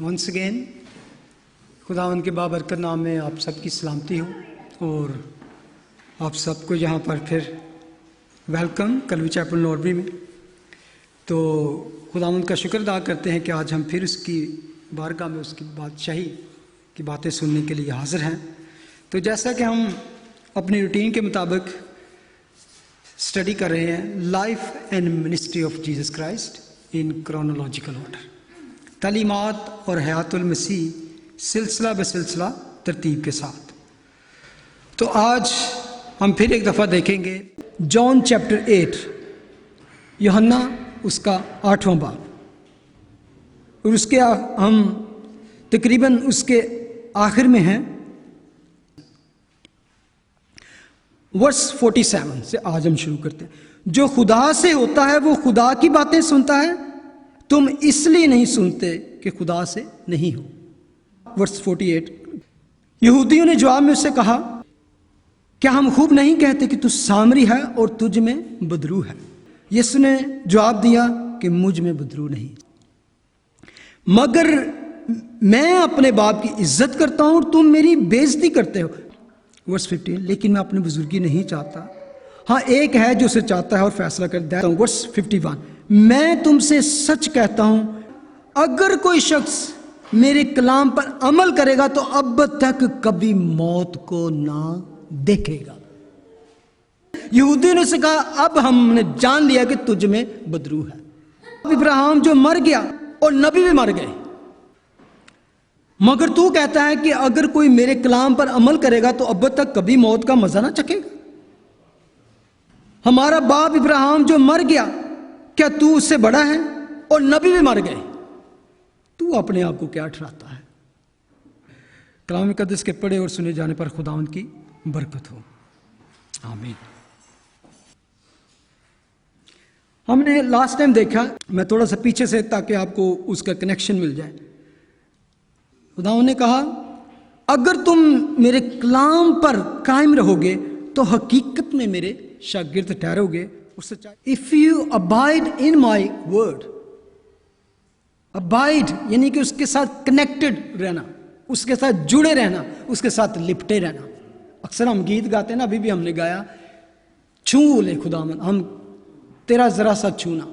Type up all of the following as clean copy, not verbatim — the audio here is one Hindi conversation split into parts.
वंस अगेन खुदावंद के बाबरकत नाम में आप सबकी सलामती हो और आप सबको यहाँ पर फिर वेलकम कलवी चैपल नॉर्बरी में। तो खुदावंद का शुक्र अदा करते हैं कि आज हम फिर उसकी बारगाह में उसकी बादशाही की बातें सुनने के लिए हाजिर हैं। तो जैसा कि हम अपनी रूटीन के मुताबिक स्टडी कर रहे हैं life and ministry of Jesus Christ in chronological order, तालीमात और हयातुल मसीह सिलसिला बसिलसिला तरतीब के साथ। तो आज हम फिर एक दफ़ा देखेंगे जॉन चैप्टर 8, यूहन्ना उसका 8वां बाब, और उसके हम तकरीबन उसके आखिर में हैं। वर्स 47 से आज हम शुरू करते हैं। जो खुदा से होता है वो खुदा की बातें सुनता है, तुम इसलिए नहीं सुनते कि खुदा से नहीं हो। वर्स 48, यहूदियों ने जवाब में उससे कहा, क्या हम खूब नहीं कहते कि तू सामरी है और तुझ में बदरू है? यीशु ने जवाब दिया कि मुझ में बदरू नहीं, मगर मैं अपने बाप की इज्जत करता हूं और तुम मेरी बेइज्जती करते हो। वर्स 15, लेकिन मैं अपनी बुजुर्गी नहीं चाहता, हाँ एक है जो उसे चाहता है और फैसला कर देता हूं। वर्स 51, मैं तुमसे सच कहता हूं, अगर कोई शख्स मेरे कलाम पर अमल करेगा तो अब तक कभी मौत को ना देखेगा। यहूदी ने उसे कहा, अब हमने जान लिया कि तुझ में बदरू है। इब्राहिम जो मर गया और नबी भी मर गए, मगर तू कहता है कि अगर कोई मेरे कलाम पर अमल करेगा तो अब तक कभी मौत का मजा ना चखेगा। हमारा बाप इब्राहिम जो मर गया, क्या तू उससे बड़ा है? और नबी भी मर गए, तू अपने आप को क्या ठहराता है? कलाम मुकद्दस के पढ़े और सुने जाने पर खुदावंद की बरकत हो, आमीन। हमने लास्ट टाइम देखा, मैं थोड़ा सा पीछे से ताकि आपको उसका कनेक्शन मिल जाए। खुदावंद ने कहा, अगर तुम मेरे कलाम पर कायम रहोगे तो हकीकत में मेरे शागिर्द ठहरोगे और सच्चाई। If you abide in my word, abide यानी कि उसके साथ कनेक्टेड रहना, उसके साथ जुड़े रहना, उसके साथ लिपटे रहना। अक्सर हम गीत गाते हैं ना, अभी भी हमने गाया, छू ले खुदावंद हम तेरा जरा सा छूना,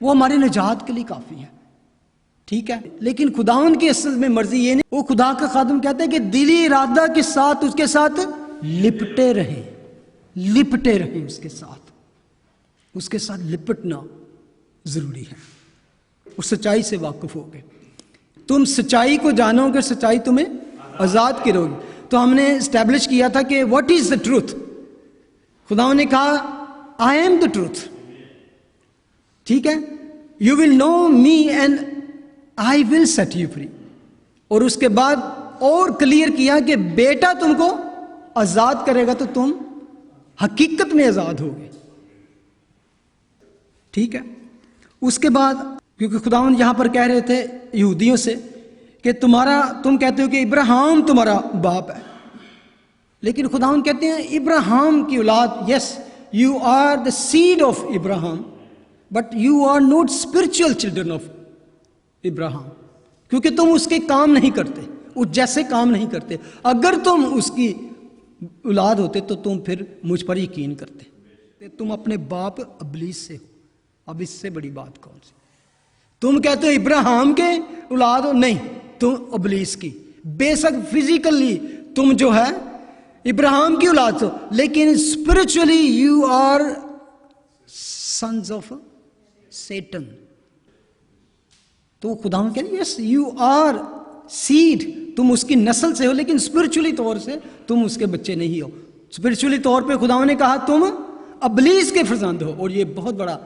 वो हमारी निजात के लिए काफी है, ठीक है। लेकिन खुदावंद की असल में मर्जी ये नहीं, वो खुदा का खादिम कहते हैं कि दिली इरादा के साथ उसके साथ लिपटे रहे, लिपटे रहे उसके साथ लिपटना जरूरी है। उस सच्चाई से वाकिफ होगे, तुम सच्चाई को जानोगे, सच्चाई तुम्हें आजाद करोगी। तो हमने एस्टैब्लिश किया था कि व्हाट इज द ट्रूथ। खुदावंद ने कहा, आई एम द ट्रूथ, ठीक है। You will know me and I will set you free. और उसके बाद और क्लियर किया कि बेटा तुमको आजाद करेगा तो तुम हकीकत में आजाद होगे, ठीक है। उसके बाद क्योंकि खुदावंद यहां पर कह रहे थे यहूदियों से कि तुम कहते हो कि इब्राहिम तुम्हारा बाप है, लेकिन खुदावंद कहते हैं इब्राहिम की औलाद, yes you are the seed of Ibrahim but you are not spiritual children of Ibrahim, क्योंकि तुम उसके काम नहीं करते, उस जैसे काम नहीं करते। अगर तुम उसकी औलाद होते तो तुम फिर मुझ पर यकीन करते। तुम अपने बाप अबलीस से हो। अब इससे बड़ी बात कौन सी? तुम कहते हो इब्राहिम के औलाद हो, नहीं, तुम अबलीस की। बेशक फिजिकली तुम जो है इब्राहिम की औलाद हो, लेकिन spiritually you are sons of Satan. तो खुदा कह रहे यस यू आर सीड, तुम उसकी नस्ल से हो, लेकिन स्पिरिचुअली तौर से तुम उसके बच्चे नहीं हो। स्पिरिचुअली तौर पे खुदा ने कहा तुम अबलीस के फरजंद हो, और ये बहुत बड़ा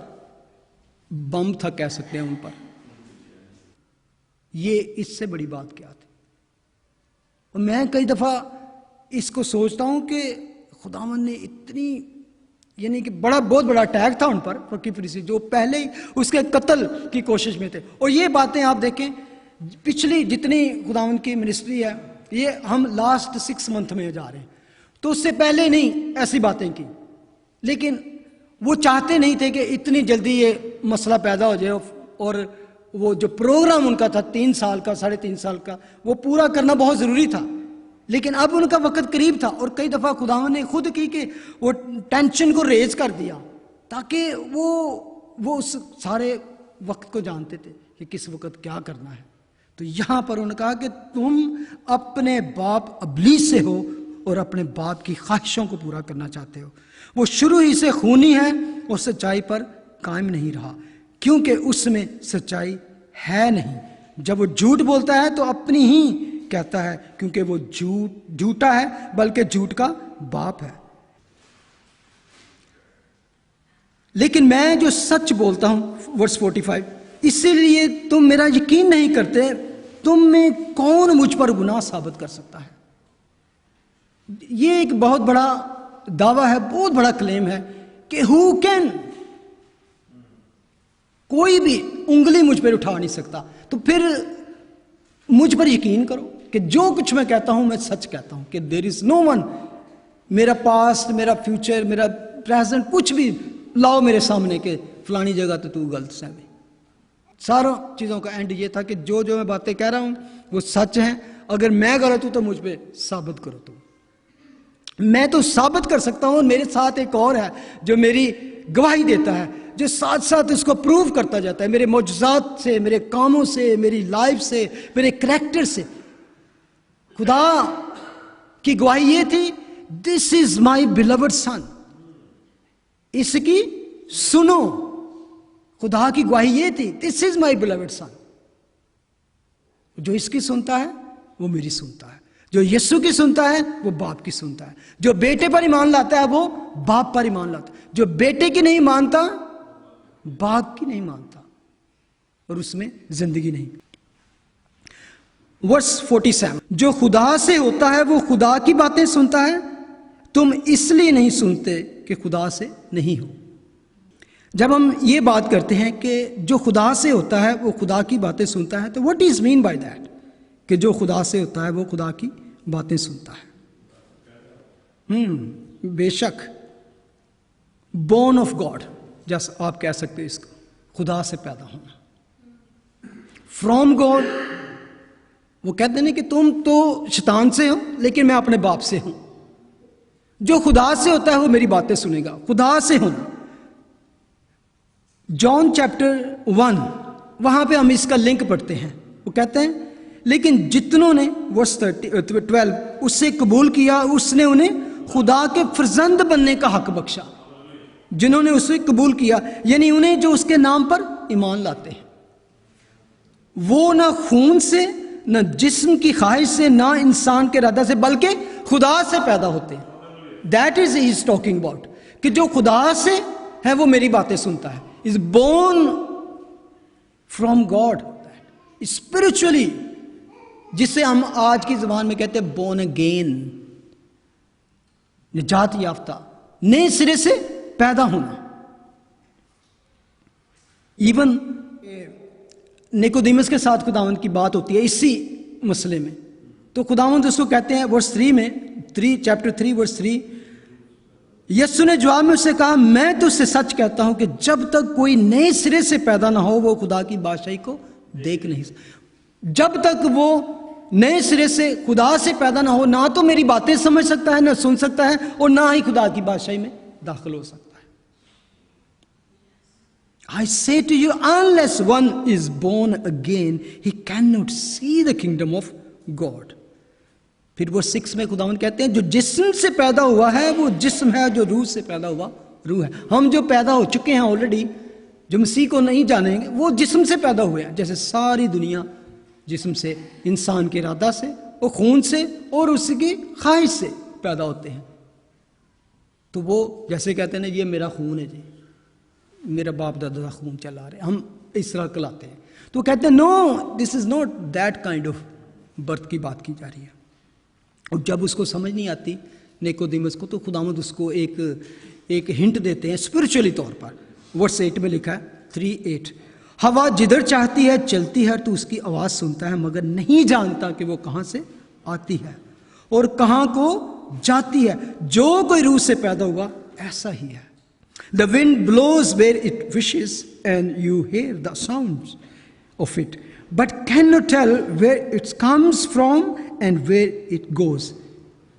बम था कह सकते हैं उन पर। ये इससे बड़ी बात क्या थी? और मैं कई दफा इसको सोचता हूं कि खुदावंद ने इतनी, यानी कि बहुत बड़ा अटैक था उन पर, फकीर फरीसी जो पहले ही उसके कत्ल की कोशिश में थे। और ये बातें आप देखें, पिछली जितनी खुदावंद की मिनिस्ट्री है, ये हम लास्ट 6 मंथ में जा रहे हैं, तो उससे पहले नहीं ऐसी बातें की, लेकिन वो चाहते नहीं थे कि इतनी जल्दी ये मसला पैदा हो जाए और वो जो प्रोग्राम उनका था 3 साल का 3.5 साल का, वो पूरा करना बहुत ज़रूरी था। लेकिन अब उनका वक्त करीब था और कई दफ़ा खुदा ने खुद की कि वो टेंशन को रेज कर दिया, ताकि वो उस सारे वक्त को जानते थे कि किस वक्त क्या करना है। तो यहाँ पर उन्होंने कहा कि तुम अपने बाप अबलीस से हो और अपने बाप की ख्वाहिशों को पूरा करना चाहते हो। वो शुरू ही से खूनी है और सच्चाई पर कायम नहीं रहा, क्योंकि उसमें सच्चाई है नहीं। जब वो झूठ बोलता है तो अपनी ही कहता है, क्योंकि वो झूठा है, बल्कि झूठ का बाप है। लेकिन मैं जो सच बोलता हूं, वर्स 45, इसीलिए तुम मेरा यकीन नहीं करते। तुम में कौन मुझ पर गुनाह साबित कर सकता है? ये एक बहुत बड़ा दावा है, बहुत बड़ा क्लेम है कि हु कैन, कोई भी उंगली मुझ पर उठा नहीं सकता। तो फिर मुझ पर यकीन करो कि जो कुछ मैं कहता हूं मैं सच कहता हूं, कि देयर इज नो वन, मेरा पास्ट, मेरा फ्यूचर, मेरा प्रेजेंट, कुछ भी लाओ मेरे सामने के फलानी जगह तो तू गलत है। सारों चीज़ों का एंड ये था कि जो मैं बातें कह रहा हूं वो सच हैं। अगर मैं गलत हूं तो मुझ पे साबित करो। तुम, मैं तो साबित कर सकता हूं। मेरे साथ एक और है जो मेरी गवाही देता है, जो साथ साथ इसको प्रूव करता जाता है, मेरे मौजूदात से, मेरे कामों से, मेरी लाइफ से, मेरे करैक्टर से। खुदा की गवाही ये थी, दिस इज माई बिलवड सन, इसकी सुनो। खुदा की गवाही ये थी, दिस इज माई बिलवड सन। जो इसकी सुनता है वो मेरी सुनता है, जो यीशु की सुनता है वो बाप की सुनता है, जो बेटे पर ईमान लाता है वो बाप पर ईमान लाता है, जो बेटे की नहीं मानता बाप की नहीं मानता, और उसमें जिंदगी नहीं। वर्स 47, जो खुदा से होता है वो खुदा की बातें सुनता है, तुम इसलिए नहीं सुनते कि खुदा से नहीं हो। जब हम ये बात करते हैं कि जो खुदा से होता है वो खुदा की बातें सुनता है, तो what is mean by that, कि जो खुदा से होता है वो खुदा की बातें सुनता है। बेशक बोर्न ऑफ गॉड, जैसा आप कह सकते हो इसको, खुदा से पैदा होना। फ्रॉम गॉड, वो कहते हैं कि तुम तो शैतान से हो लेकिन मैं अपने बाप से हूं। जो खुदा से होता है वो मेरी बातें सुनेगा, खुदा से होना। जॉन चैप्टर 1, वहां पे हम इसका लिंक पढ़ते हैं। वो कहते हैं, लेकिन जितनों ने, वर्स 12, उससे कबूल किया, उसने उन्हें खुदा के फर्जंद बनने का हक बख्शा। जिन्होंने उसे कबूल किया, यानी उन्हें जो उसके नाम पर ईमान लाते हैं, वो ना खून से, ना जिस्म की ख्वाहिश से, ना इंसान के इरादा से, बल्कि खुदा से पैदा होते हैं। That is he is talking about, कि जो खुदा से है वो मेरी बातें सुनता है, is born from God, spiritually, जिसे हम आज की जबान में कहते हैं बोर्न अगेन, निजात याफ्ता, नए सिरे से पैदा होना। इवन निकोदेमस के साथ खुदावंद की बात होती है इसी मसले में, तो खुदावंद उसको कहते हैं वर्स 3 में, चैप्टर 3 वर्स 3, यीशु ने जवाब में उससे कहा, मैं तुझसे सच कहता हूं कि जब तक कोई नए सिरे से पैदा ना हो वो खुदा की बादशाही को देख नहीं सकता। जब तक वो नए सिरे से खुदा से पैदा ना हो, ना तो मेरी बातें समझ सकता है, ना सुन सकता है, और ना ही खुदा की बादशाही में दाखिल हो सकता है। I say to you, unless one is born again, he cannot see the kingdom of God. फिर वो 6 में खुदावंद कहते हैं, जो जिस्म से पैदा हुआ है वो जिस्म है, जो रूह से पैदा हुआ रूह है। हम जो पैदा हो चुके हैं ऑलरेडी, जो मसीह को नहीं जानेंगे, वो जिस्म से पैदा हुए हैं। जैसे सारी दुनिया जिस्म से, इंसान के इरादा से और खून से और उसकी ख्वाहिश से पैदा होते हैं। तो वो जैसे कहते हैं ना, ये मेरा खून है जी, मेरा बाप दादा का खून चला रहे, हम इस तरह कहलाते हैं। तो कहते हैं no, this is not that kind of birth की बात की जा रही है। और जब उसको समझ नहीं आती निकोदेमस को, तो खुदावंद उसको एक हिंट देते हैं स्पिरिचुअली तौर पर। वर्स 8 में लिखा है, 3:8, हवा जिधर चाहती है चलती है, तो उसकी आवाज सुनता है, मगर नहीं जानता कि वो कहां से आती है और कहां को जाती है। जो कोई रूह से पैदा हुआ ऐसा ही है। The wind blows where it wishes and you hear the sounds of it, but cannot tell where it comes from and where it goes.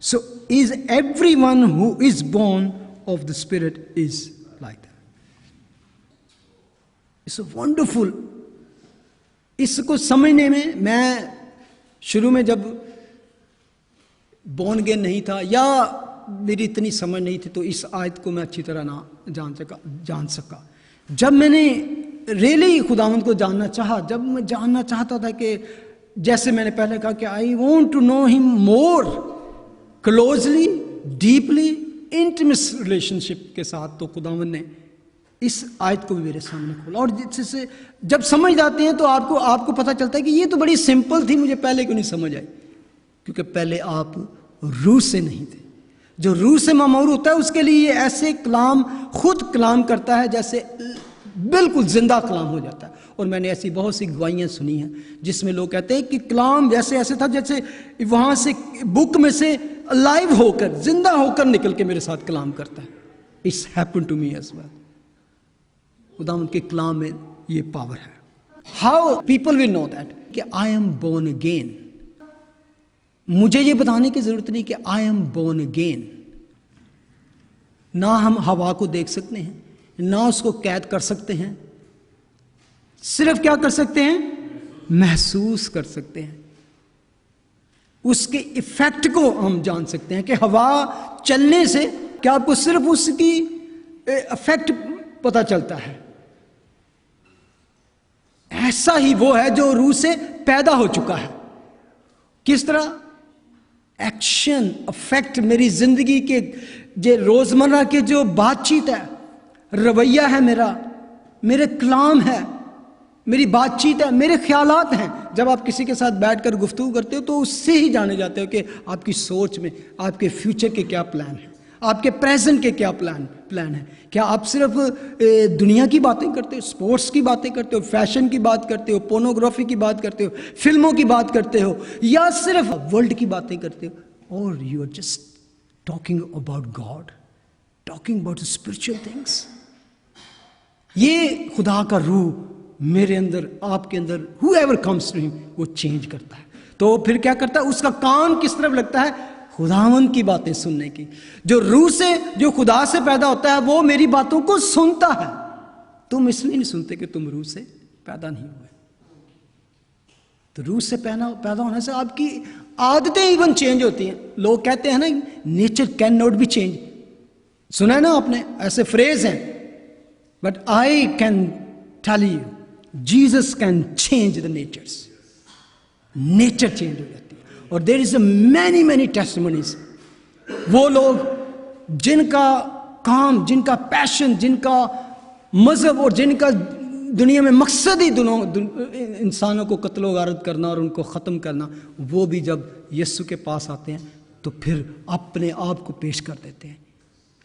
So is everyone who is born of the Spirit is like that. It's a wonderful. इसको समझने में, मैं शुरू में जब born again नहीं था या मेरी इतनी समझ नहीं थी, तो इस आयत को मैं अच्छी तरह ना जान सका। जब मैंने रियली खुदावंद को जानना चाहा, जब मैं जानना चाहता था कि जैसे मैंने पहले कहा कि I want to know him more closely, deeply, intimate relationship के साथ, तो खुदावंद ने इस आयत को भी मेरे सामने खोला। और जिससे जब समझ जाते हैं तो आपको पता चलता है कि ये तो बड़ी सिंपल थी, मुझे पहले क्यों नहीं समझ आई, क्योंकि पहले आप रूह से नहीं थे। जो रूह से मामूर होता है उसके लिए ये ऐसे कलाम, खुद कलाम करता है जैसे बिल्कुल जिंदा कलाम हो जाता है। और मैंने ऐसी बहुत सी गवाहियाँ सुनी हैं जिसमें लोग कहते हैं कि कलाम जैसे ऐसे था जैसे वहाँ से बुक में से लाइव होकर, जिंदा होकर निकल के मेरे साथ कलाम करता है। It's happen to me as well. खुदावंद के कलाम में ये पावर है। How people will know that कि आई एम बोर्न अगेन। मुझे ये बताने की जरूरत नहीं कि आई एम बोर्न अगेन। ना हम हवा को देख सकते हैं, ना उसको कैद कर सकते हैं, सिर्फ क्या कर सकते हैं, महसूस कर सकते हैं। उसके इफेक्ट को हम जान सकते हैं कि हवा चलने से क्या आपको सिर्फ उसकी इफेक्ट पता चलता है। ऐसा ही वो है जो रूह से पैदा हो चुका है। किस तरह एक्शन अफेक्ट मेरी जिंदगी के जो रोजमर्रा के जो बातचीत है, रवैया है मेरा, मेरे कलाम है, मेरी बातचीत है, मेरे ख्यालात हैं। जब आप किसी के साथ बैठकर गुफ्तगू करते हो तो उससे ही जाने जाते हो कि आपकी सोच में आपके फ्यूचर के क्या प्लान हैं, आपके प्रेजेंट के क्या प्लान है। क्या आप सिर्फ दुनिया की बातें करते हो, स्पोर्ट्स की बातें करते हो, फैशन की बात करते हो, पोर्नोग्राफी की बात करते हो, फिल्मों की बात करते हो, या सिर्फ वर्ल्ड की बातें करते हो, और you are just talking about God, talking about spiritual things. ये खुदा का रूह मेरे अंदर, आपके अंदर, whoever comes to him, वो चेंज करता है। तो फिर क्या करता है, उसका काम किस तरफ लगता है, खुदावंद की बातें सुनने की। जो रूह से, जो खुदा से पैदा होता है, वो मेरी बातों को सुनता है। तुम इसलिए नहीं सुनते कि तुम रूह से पैदा नहीं हुए। तो रूह से पैदा होने से आपकी आदतें इवन चेंज होती हैं। लोग कहते हैं ना, nature can not be change. सुना है ना आपने, ऐसे फ्रेज हैं, but I can tell you Jesus can change the natures. Nature change हो जाती है। और देयर इज मैनी टेस्टिमनीज। वो लोग जिनका काम, जिनका पैशन, जिनका मजहब और जिनका दुनिया में मकसद ही इंसानों को कत्लो गारत करना और उनको ख़त्म करना, वो भी जब यीशु के पास आते हैं तो फिर अपने आप को पेश कर देते हैं।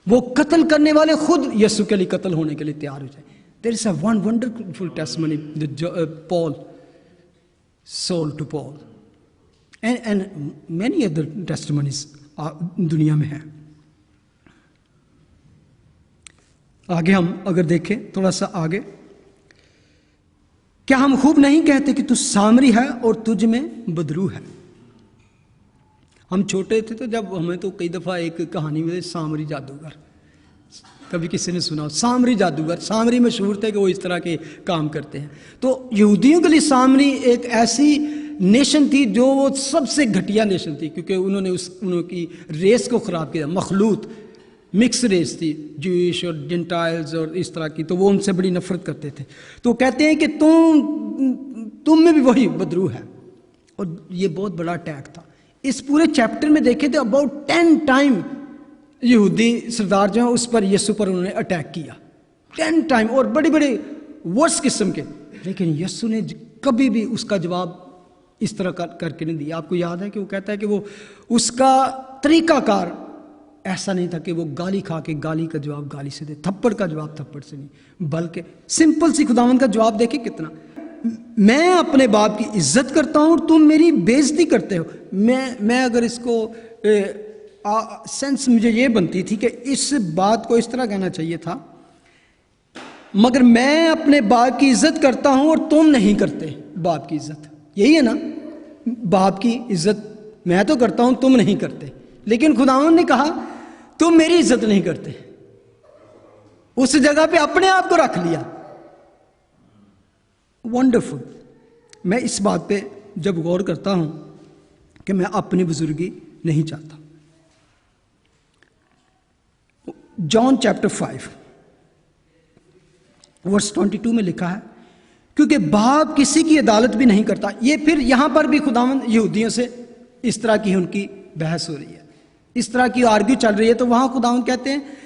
वो कत्ल करने वाले खुद यीशु के लिए कत्ल होने के लिए तैयार हो जाए। There is a one wonderful testimony that Paul sold to Paul, and many other testimonies दुनिया में है। आगे हम अगर देखें थोड़ा सा आगे, क्या हम खूब नहीं कहते कि तू सामरी है और तुझ में बदरू है। हम छोटे थे तो जब हमें तो कई दफ़ा एक कहानी मिली, सामरी जादूगर। कभी किसी ने सुना, सामरी जादूगर। सामरी मशहूर थे कि वो इस तरह के काम करते हैं। तो यहूदियों के लिए सामरी एक ऐसी नेशन थी जो वो सबसे घटिया नेशन थी, क्योंकि उन्होंने उनकी रेस को ख़राब किया। मखलूत मिक्स रेस थी, ज्यूइश और जेंटाइल्स और इस तरह की, तो वो उनसे बड़ी नफरत करते थे। तो कहते हैं कि तुम में भी वही बदरू है। और ये बहुत बड़ा अटैक था। इस पूरे चैप्टर में देखे थे अबाउट 10 टाइम यहूदी सरदार जो है उस पर, यीशु पर उन्होंने अटैक किया 10 टाइम, और बड़े बड़े वर्स किस्म के। लेकिन यीशु ने कभी भी उसका जवाब इस तरह करके नहीं दिया। आपको याद है कि वो कहता है कि वो उसका तरीकाकार ऐसा नहीं था कि वो गाली खा के गाली का जवाब गाली से दे, थप्पड़ का जवाब थप्पड़ से नहीं, बल्कि सिंपल सी खुदावंद का जवाब देखे कितना, मैं अपने बाप की इज्जत करता हूँ और तुम मेरी बेइज्जती करते हो। मैं अगर इसको सेंस मुझे ये बनती थी कि इस बात को इस तरह कहना चाहिए था, मगर मैं अपने बाप की इज्जत करता हूँ और तुम नहीं करते। बाप की इज्जत, यही है ना। बाप की इज्जत मैं तो करता हूं, तुम नहीं करते, लेकिन खुदावंद ने कहा तुम मेरी इज्जत नहीं करते। उस जगह पे अपने आप को रख लिया। वंडरफुल। मैं इस बात पे जब गौर करता हूं कि मैं अपनी बुजुर्गी नहीं चाहता। जॉन चैप्टर 5 वर्स 22 में लिखा है, क्योंकि बाप किसी की अदालत भी नहीं करता। ये फिर यहां पर भी खुदावंद यहूदियों से इस तरह की उनकी बहस हो रही है, इस तरह की आर्ग्यू चल रही है। तो वहां खुदावंद कहते हैं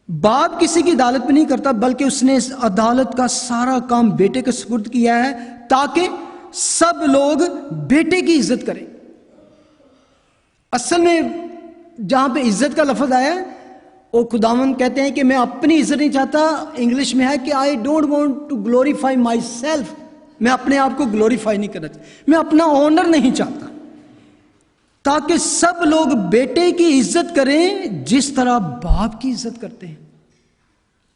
बाप किसी की अदालत भी नहीं करता, बल्कि उसने इस अदालत का सारा काम बेटे के सुपुर्द किया है, ताकि सब लोग बेटे की इज्जत करें। असल में जहां पे इज्जत का लफ्ज आया है, वो खुदावंद कहते हैं कि मैं अपनी इज्जत नहीं चाहता। इंग्लिश में है कि I don't want to glorify my self, मैं अपने आप को ग्लोरीफाई नहीं करना चाहता, मैं अपना ऑनर नहीं चाहता, ताकि सब लोग बेटे की इज्जत करें जिस तरह बाप की इज्जत करते हैं।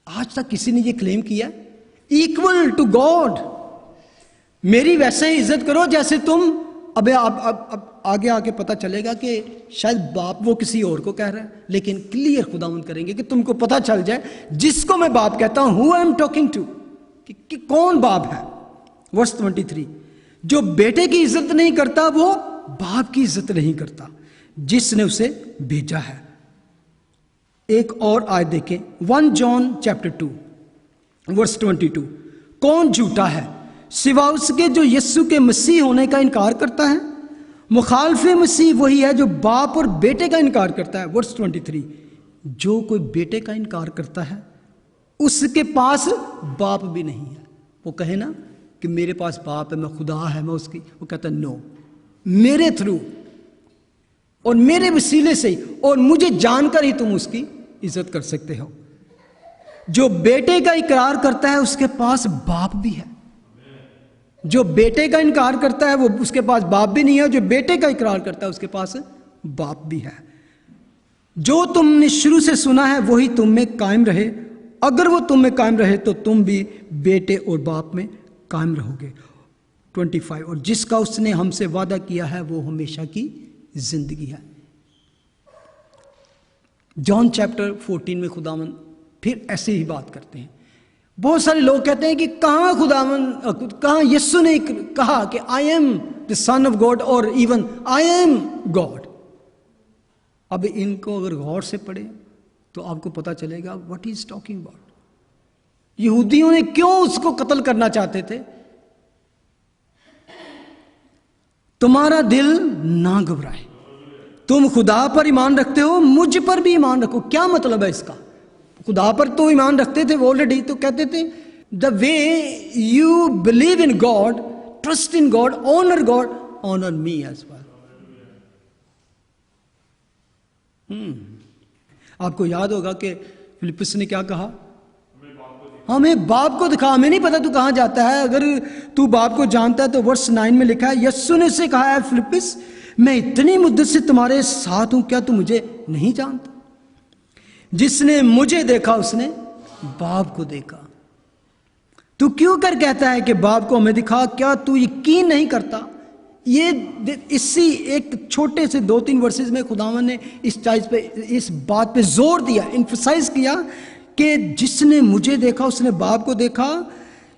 आज तक किसी ने यह क्लेम किया, इक्वल टू गॉड, मेरी वैसे ही इज्जत करो जैसे तुम। अब आगे आगे पता चलेगा कि शायद बाप वो किसी और को कह रहा है, लेकिन क्लियर खुदावंद करेंगे कि तुमको पता चल जाए जिसको मैं बाप कहता हूं, who I am talking to, कि कौन बाप है। वर्स 23, जो बेटे की इज्जत नहीं करता वो बाप की इज्जत नहीं करता जिसने उसे भेजा है। एक और आयत देखें, 1 जॉन चैप्टर 2 वर्स 22, कौन झूठा है सिवा उसके जो यीशु के मसीह होने का इनकार करता है। मुखालफ मसीह वही है जो बाप और बेटे का इनकार करता है। वर्स 23, जो कोई बेटे का इनकार करता है उसके पास बाप भी नहीं है। वो कहे ना कि मेरे पास बाप है, मैं खुदा है, मैं उसकी, वो कहता है नो, मेरे थ्रू और मेरे वसीले से और मुझे जानकर ही तुम उसकी इज्जत कर सकते हो। जो बेटे का इकरार करता है उसके पास बाप भी है। जो बेटे का इनकार करता है वो उसके पास बाप भी नहीं है, जो बेटे का इकरार करता है उसके पास बाप भी है। जो तुमने शुरू से सुना है वही तुम में कायम रहे, अगर वो तुम में कायम रहे तो तुम भी बेटे और बाप में कायम रहोगे। 25, और जिसका उसने हमसे वादा किया है वो हमेशा की जिंदगी है। जॉन चैप्टर 14 में खुदावंद फिर ऐसे ही बात करते हैं। बहुत सारे लोग कहते हैं कि कहां खुदावंद, कहां यीशु ने कहा कि I am the son of God और इवन आई एम गॉड। अब इनको अगर गौर से पढ़े तो आपको पता चलेगा व्हाट इज टॉकिंग अबाउट। यहूदियों ने क्यों उसको कत्ल करना चाहते थे। तुम्हारा दिल ना घबराए, तुम खुदा पर ईमान रखते हो, मुझ पर भी ईमान रखो। क्या मतलब है इसका? खुदा पर तो ईमान रखते थे वो ऑलरेडी, तो कहते थे the way you believe in God, trust in God, honour God, honour me as well. आपको याद होगा कि फिलिप्पुस ने क्या कहा, हमें बाप को दिखा, हमें नहीं पता तू कहां जाता है, अगर तू बाप को जानता है तो वर्स 9 में लिखा है, यीशु ने से कहा है फिलिप्पुस मैं इतनी मुद्दत से तुम्हारे साथ हूं, क्या तू मुझे नहीं जानता? जिसने मुझे देखा उसने बाप को देखा। तू क्यों कर कहता है कि बाप को हमें दिखा, क्या तू यकीन नहीं करता? ये इसी एक छोटे से 2-3 वर्सेस में खुदावन ने इस बात पे जोर दिया, एम्फसाइज किया कि जिसने मुझे देखा उसने बाप को देखा।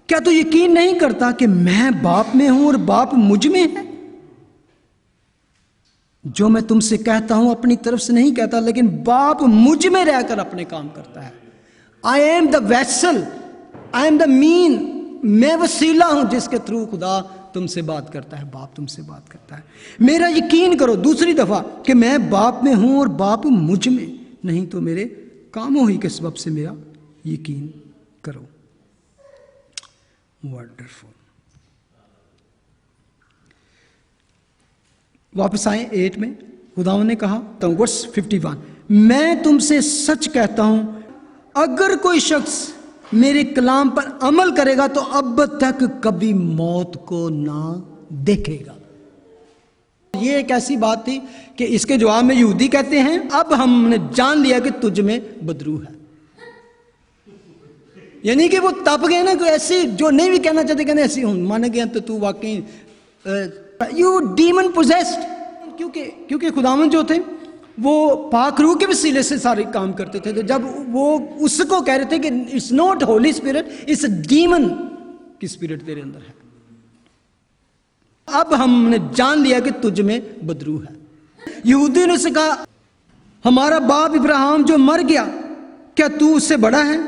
क्या तू यकीन नहीं करता कि मैं बाप में हूं और बाप मुझ में है? जो मैं तुमसे कहता हूं अपनी तरफ से नहीं कहता, लेकिन बाप मुझ में रहकर अपने काम करता है। I am the vessel, I am the mean, मैं वसीला हूं जिसके थ्रू खुदा तुमसे बात करता है, बाप तुमसे बात करता है। मेरा यकीन करो दूसरी दफा कि मैं बाप में हूं और बाप मुझ में, नहीं तो मेरे कामों ही के सबब से मेरा यकीन करो। वंडरफुल। वापस आए 8 में, खुदावंद ने कहा तो वर्स 51, मैं तुमसे सच कहता हूं अगर कोई शख्स मेरे कलाम पर अमल करेगा तो अब तक कभी मौत को ना देखेगा। ये एक ऐसी बात थी कि इसके जवाब में यहूदी कहते हैं अब हमने जान लिया कि तुझ में बदरू है। यानी कि वो तप गए ना, कोई ऐसी जो नहीं भी कहना चाहते कहने ऐसी हूं मान गया तो तू वाकई यू डीमन पोजेस्ड। क्योंकि खुदावन जो थे वो पाक रूह के वसीले से सारे काम करते थे। तो जब वो उसको कह रहे थे कि it's not Holi spirit, it's demon की स्पिरिट तेरे अंदर है। अब हमने जान लिया कि तुझ में बदरू है। यहूदी ने उससे कहा हमारा बाप इब्राहिम जो मर गया, क्या तू उससे बड़ा है?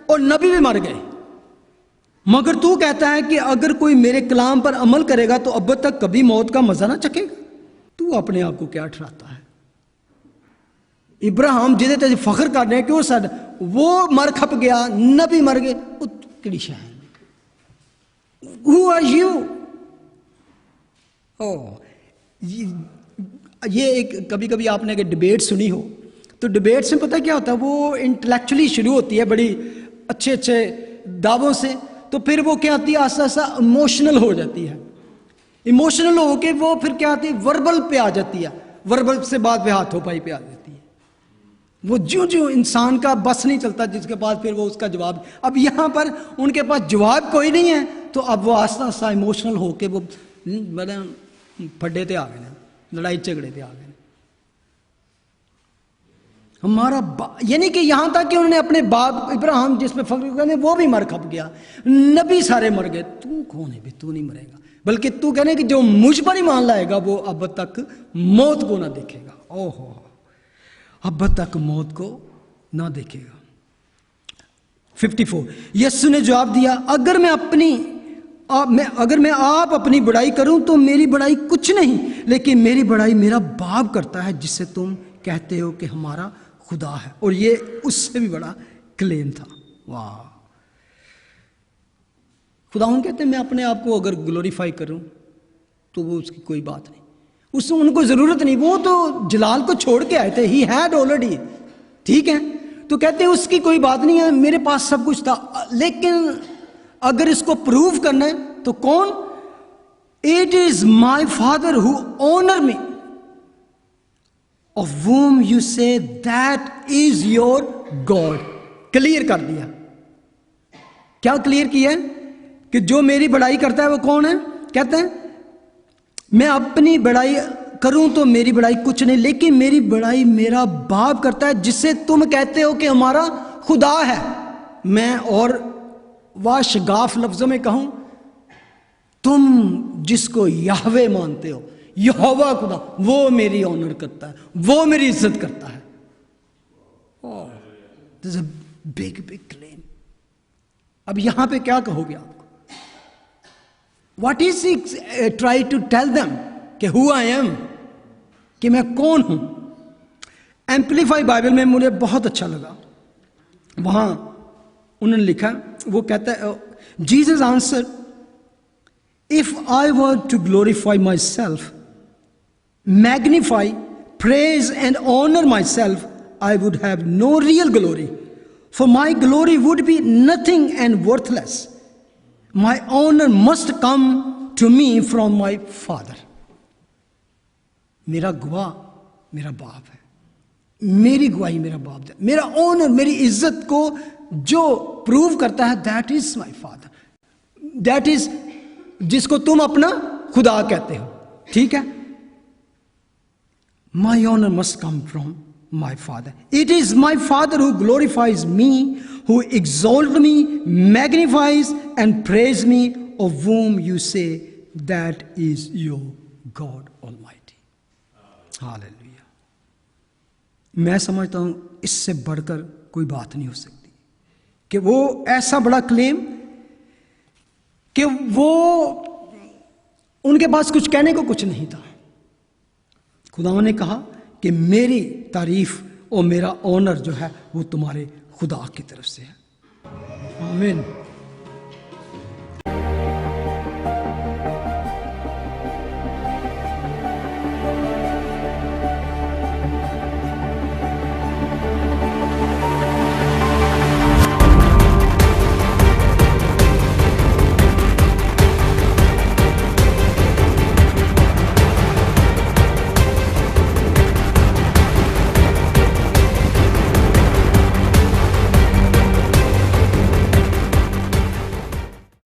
और नबी भी मर गए, मगर तू कहता है कि अगर कोई मेरे कलाम पर अमल करेगा तो अब तक कभी मौत का मजा ना चखेगा। तू अपने आप को क्या ठहराता है? इब्राहिम जिदे ते फख्र कर रहे हैं कि वो साड वो मर खप गया, नबी मर गए, वो किड़ी शह है? Who are you? ये एक कभी कभी आपने अगर डिबेट सुनी हो तो डिबेट्स में पता क्या होता है, वो इंटेलेक्चुअली शुरू होती है बड़ी अच्छे अच्छे दावों से, तो फिर वो क्या आती है आस्ता आस्ता इमोशनल हो जाती है। इमोशनल होके वो फिर क्या आती है वर्बल पे आ जाती है, वर्बल से बाद में हाथों पाई पे आ जाती है। वो जो जो इंसान का बस नहीं चलता जिसके पास फिर वो उसका जवाब। अब यहाँ पर उनके पास जवाब कोई नहीं है, तो अब वो आस्ता आस्ता इमोशनल होके वो बड़े फड्डे ते आ गए, लड़ाई झगड़े पे आ गए। हमारा यानी कि यहां तक कि उन्होंने अपने बाप इब्राहिम जिसमें फख्र करने वो भी मर खप गया, नबी सारे मर गए, तू कौन है भी? तू नहीं मरेगा, बल्कि तू कहने कि जो मुझ पर ईमान लाएगा वो अब तक मौत को ना देखेगा। ओहो, अब तक मौत को ना देखेगा। 54 यीशु ने जवाब दिया अगर मैं आप अपनी बड़ाई करूं तो मेरी बड़ाई कुछ नहीं, लेकिन मेरी बड़ाई मेरा बाप करता है जिससे तुम कहते हो कि हमारा खुदा है। और ये उससे भी बड़ा क्लेम था। वाह, खुदावन कहते हैं मैं अपने आप को अगर ग्लोरीफाई करूं तो वो उसकी कोई बात नहीं, उससे उनको जरूरत नहीं, वो तो जलाल को छोड़ के आए थे, ही हैड ऑलरेडी, ठीक है। तो कहते हैं उसकी कोई बात नहीं है, मेरे पास सब कुछ था, लेकिन अगर इसको प्रूव करना है तो कौन? It is my father who honour me, of whom you say that is your God। Clear कर दिया। क्या क्लियर किया है? कि जो मेरी बड़ाई करता है वो कौन है? कहते हैं मैं अपनी बड़ाई करूं तो मेरी बड़ाई कुछ नहीं, लेकिन मेरी बड़ाई मेरा बाप करता है जिससे तुम कहते हो कि हमारा खुदा है। मैं और वाशगाफ लफ्जों में कहूं, तुम जिसको याहवे मानते हो, यहोवा खुदा, वो मेरी ऑनर करता है, वो मेरी इज्जत करता है। This is a big big claim. अब यहां पे क्या कहोगे आपको? What is he try to tell them कि हु आई एम, कि मैं कौन हूं। एम्पलीफाई बाइबल में मुझे बहुत अच्छा लगा, वहां उन्होंने लिखा, वो कहता है Jesus answer if I were to glorify my self, magnify, praise and honor myself, I would have no real glory, for my glory would be nothing and worthless. My honor must come to me from my Father। मेरा गवाह मेरा बाप है, मेरी गवाही मेरा बाप है, मेरा ऑनर, मेरी इज्जत को जो प्रूव करता है that is my father, that is जिसको तुम अपना खुदा कहते हो, ठीक है। My honor must come from my Father. It is my Father who glorifies me, who exalts me, magnifies and praises me, of whom you say that is your God Almighty। Hallelujah। मैं समझता हूं इससे बढ़कर कोई बात नहीं हो सकती कि वो ऐसा बड़ा क्लेम कि वो उनके पास कुछ कहने को कुछ नहीं था। खुदावन ने कहा कि मेरी तारीफ और मेरा ऑनर जो है वो तुम्हारे खुदा की तरफ से है। आमीन।